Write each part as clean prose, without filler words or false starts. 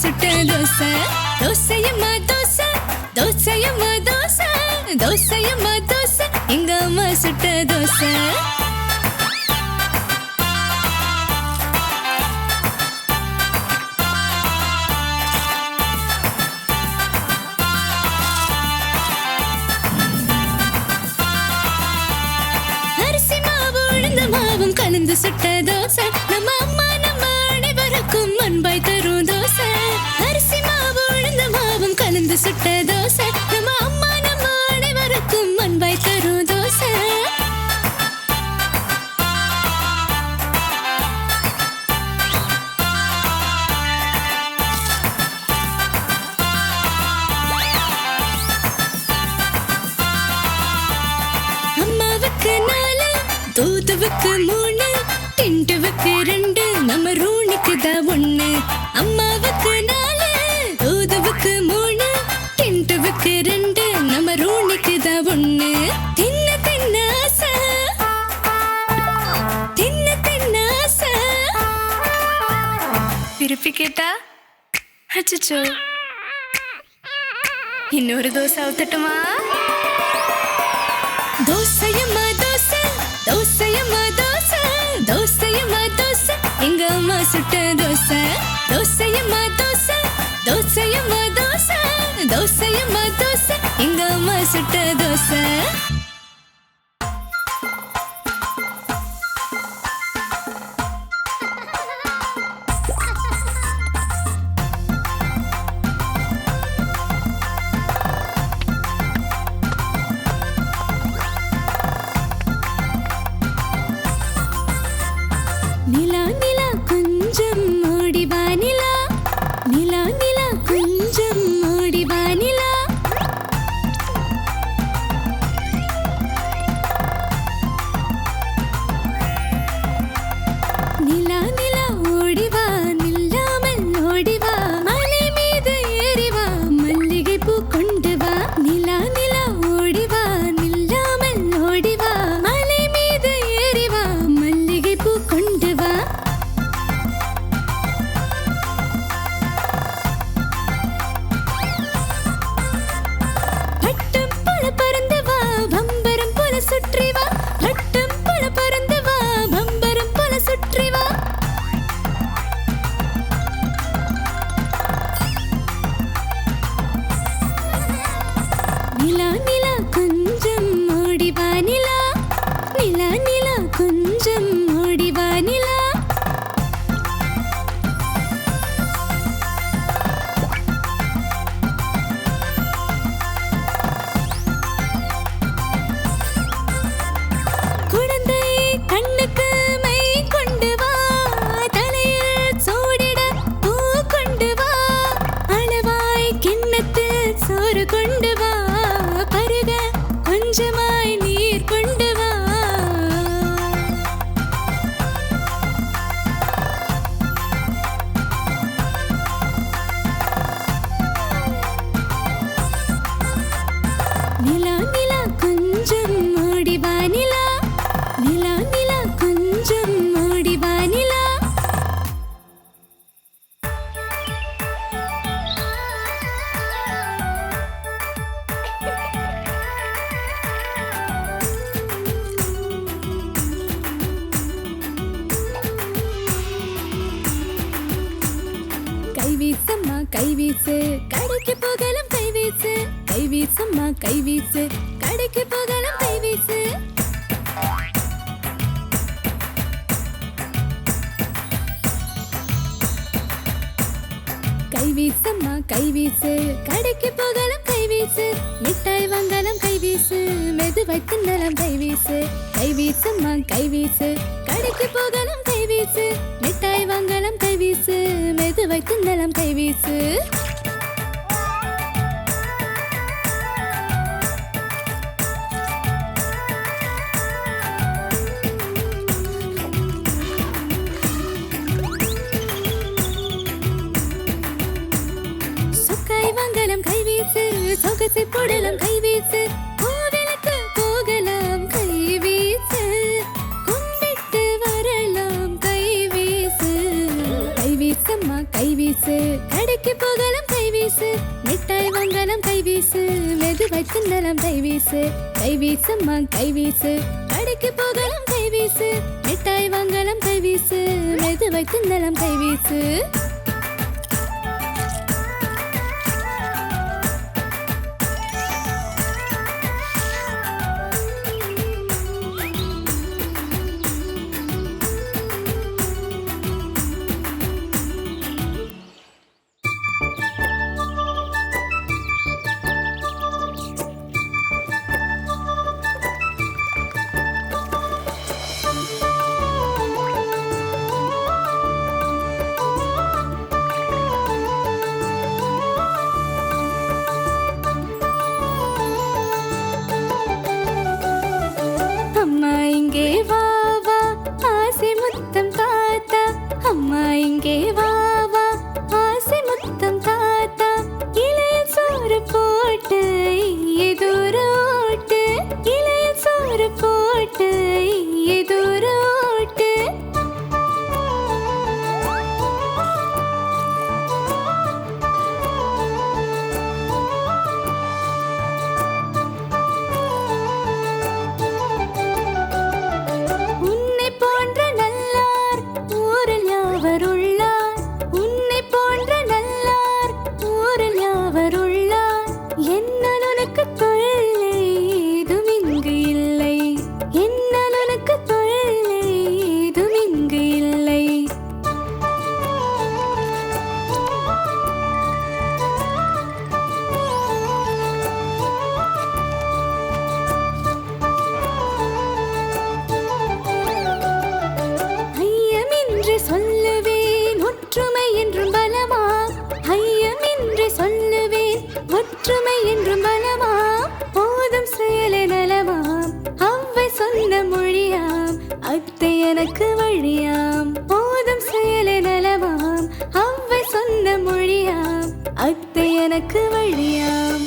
சுட்ட தோசை தோசையம்மா தோசை தோசையம்மா தோசை தோசையம்மா தோசை எங்க அம்மா சுட்ட தோசை அரிசி மாவு உளுந்த மாவும் கலந்து சுட்ட தோசை நம்ம அம்மா நம்ம அனைவருக்கும் அன்பாய் தரும் தோசை அரிசி மாவு உளுந்த மாவும் கலந்து சுட்ட தோசை நம்ம அம்மா நம்ம அனைவருக்கும் அன்பாய் தரும் தோசை அம்மாவுக்கு 4 தூதுவுக்கு 3 டிண்டுவுக்கு 2 நம்ம ரூணிக்கு தான் 1 அம்மாவுக்கு 4 தூதுவுக்கு 3 டிண்டுவுக்கு 2 நம்ம ரூணிக்கு தான் 1 தின்ன தின்ன ஆசை தின்ன தின்ன ஆசை திருப்பி கேட்டா அச்சச்சோ இன்னொரு தோசை ஊத்தட்டுமா தோசையம்மா தோசை தோசையம்மா தோசை தோசையம்மா தோசை எங்க அம்மா சுட்ட தோசை தோசையம்மா தோசை தோசையம்மா தோசை தோசையம்மா தோசை எங்க அம்மா சுட்ட தோசை நிலா நிலா கொஞ்சம் ஓடி வா நிலா நிலா நிலா கொஞ்சம் ஓடி வா நிலா நிலா நிலா ஓடி வா நில்லாமல் ஓடி வா மலை மீது ஏறி வா மல்லிகை பூ கொண்டு வா நிலா நிலா ஓடி வா நில்லாமல் ஓடி வா மலை மீது ஏறி வா மல்லிகை பூ கொண்டு வா பட்டம் போல பறந்து வா பம்பரம் போல சுற்றி வா பட்டம் போல பறந்து வா பம்பரம் போல சுற்றி வா நிலா நிலா கொஞ்சம் ஓடி வா நிலா நிலா நிலா கொஞ்சம் ஓடி வா நிலா குழந்தை கண்ணுக்கு மை கொண்டு வா தலையில் சூடிட பூ கொண்டு வா அளவாய் கிண்ணத்தில் சோறு கொண்டு வா பருக கொஞ்சமாய் நீர் கொண்டு வா நிலா நிலா கொஞ்சம் ஓடி வா நிலா நிலா நிலா கொஞ்சம் ஓடி வா நிலா கைவீசம்மா கைவீசு கடைக்கு போகலாம் கைவீசு கைவீசம்மா கைவீசு கடைக்கு போகலாம் கைவீசு கைவீசம்மா கைவீசு கடைக்கு போகலாம் கைவீசு மிட்டாய் வாங்கலாம் கைவீசு மெதுவாய் தின்னலாம் கைவீசு கைவீசம்மா கைவீசு கடைக்கு போகலாம் கைவீசு மிட்டாய் வாங்கலாம் கைவீசு மெதுவாய் தின்னலாம் கைவீசு சொக்காய் வாங்கலாம் கைவீசு சொகசை போடலாம் கைவீசு கோவிலுக்கு போகலாம் கைவீசு கும்பிட்டு வரலாம் கைவீசு கைவீசம்மா கைவீசு கடை கடைக்கு போகலாம் கைவீசு, மிட்டாய் வாங்கலாம் கைவீசு, மெதுவாய் தின்னலாம் கைவீசு, கைவீசம்மா கைவீசு. கடைக்கு போகலாம் கைவீசு, மிட்டாய் வாங்கலாம் கைவீசு, மெதுவாய் தின்னலாம் கைவீசு. அம்மா இங்கே வா வா ஆசை முத்தம் தாத்தா, அம்மா இங்கே வா வா ஆசை முத்தம் தாத்தா. இலையில் சோறு போட்டு எதோரோட்டு, இலையில் சோறு போட்டு எதோரோட்டு. உன்னை போன்ற நல்லார் ஊரில் யாவர் உள்ளார், உன்னை போன்ற நல்லார் ஊரில் யாவர் உள்ளார். என்னால் உனக்கு தொழிலை ஏதும் இங்கு இல்லை, என்னால் உனக்கு தொழிலை ஏதும் இங்கு இல்லை. ஐயமின்றி சொல்லுவேன் ஒற்றுமை என்றும் பலமா, ஐயமின்றி சொல்லுவேன் ஒற்றுமை என்றும் பலமா. போதும் செயலே நலமாம் அவ்வை சொன்ன மொழியாம், அத்தை எனக்கு வழியாம். போதும் செயலே நலமாம் அவ்வை சொன்ன மொழியாம், அத்தை எனக்கு வழியாம்.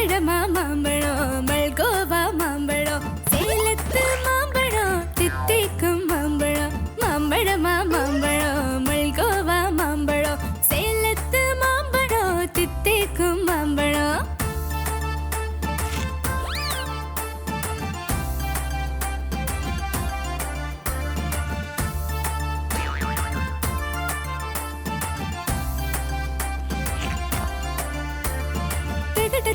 மாம்பழமா மாம்பழம் மல்கோவா மாம்பழம் சேலத்து மாம்பழம் தித்திக்கும் மாம்பழம் மாம்பழமா மாம்பழம் மல்கோவா மாம்பழம் சேலத்து மாம்பழம் தித்திக்கும் மாம்பழம்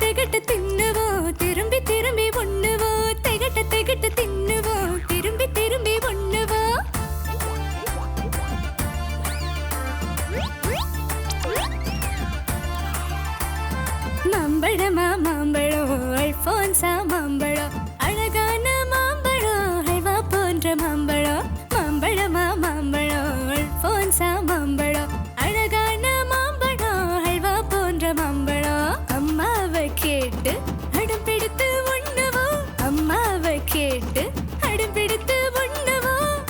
திகட்ட தின்னுவோம் திரும்பி திரும்பி ஒண்ணுவோம் திகட்ட தின்னுவோம் திரும்பி திரும்பி ஒண்ணுவோம் மாம்பழமா மாம்பழம் அல்போன்சா மாம்பழம் அழகான மாம்பழம் ஹல்வா போன்ற மாம்பழம் மாம்பழமா மாம்பழம் அல்போன்சா மாம்பழம் அழகான மாம்பழம் ஹல்வா போன்ற மாம்பழம் அம்மாவை கேட்டு அடம் பிடித்து உண்ணுவோம் அம்மாவை கேட்டு அடம் பிடித்து உண்ணுவோம்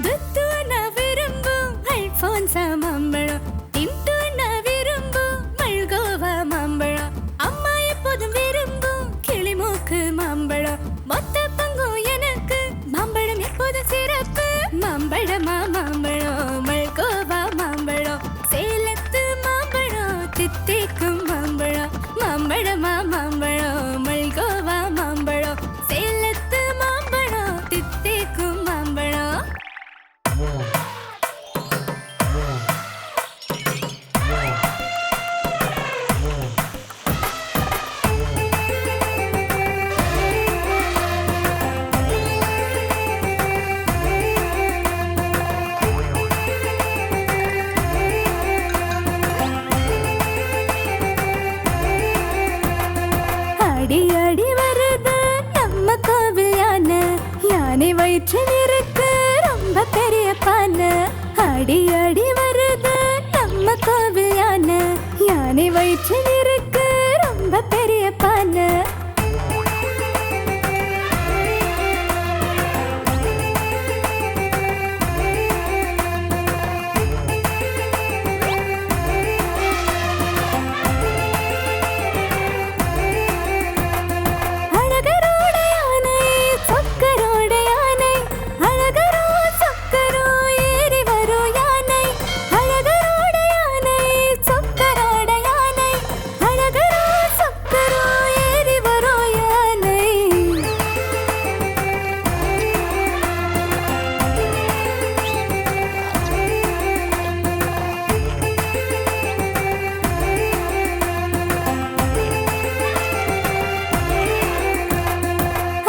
துத்துவனா விரும்பும் அல்போன்சா மாம்பழம் டிம்டுவனா விரும்பும் மல்கோவா மாம்பழம் அம்மா எப்போதும் விரும்பும் கிளிமூக்கு மாம்பழம் மொத்த பங்கும் எனக்கு மாம்பழம் எப்போதும் சிறப்பு மாம்பழமா மாம்பழம் மல்கோவா மாம்பழம் சேலத்து மாம்பழம் தித்திக்கும் மாம்பழம் மாம்பழமா மாம்பழம் மல்கோவா மாம்பழம் சேலத்து மாம்பழம் தித்திக்கும் மாம்பழம் அடி அடி வருது நம்ம கோவில் யானை யானை வயிற்றில் இருக்கு ரொம்ப பெரிய பானை அடி அடி வருது நம்ம கோவில் யானை யானை வயிற்றில் இருக்கு ரொம்ப பெரிய பானை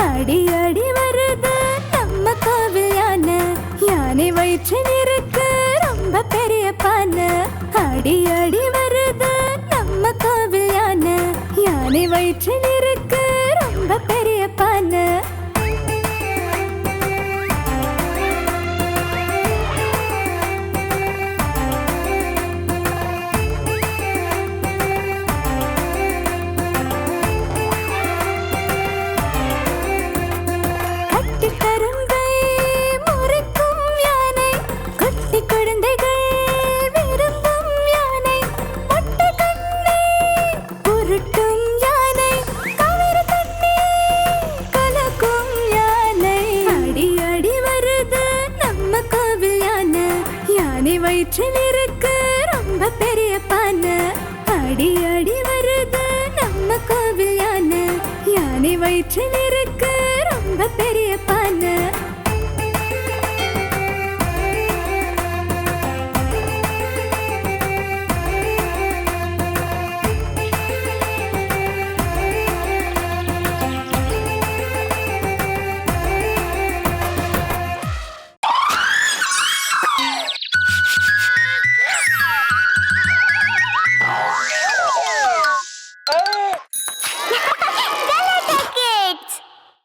அடி அடி வருது நம்ம கோவில் யானை யானை வயிற்றில் இருக்கு ரொம்ப பெரிய பானை அடி அடி வருது நம்ம கோவில் யானை யானை வயிற்றில் இருக்கு ரொம்ப பெரிய பானை வயிற்றில் இருக்கு ரொம்ப பெரிய பானை அடி அடி வருது நம்ம கோவில் யானை யானை வயிற்றில் இருக்கு ரொம்ப பெரிய பானை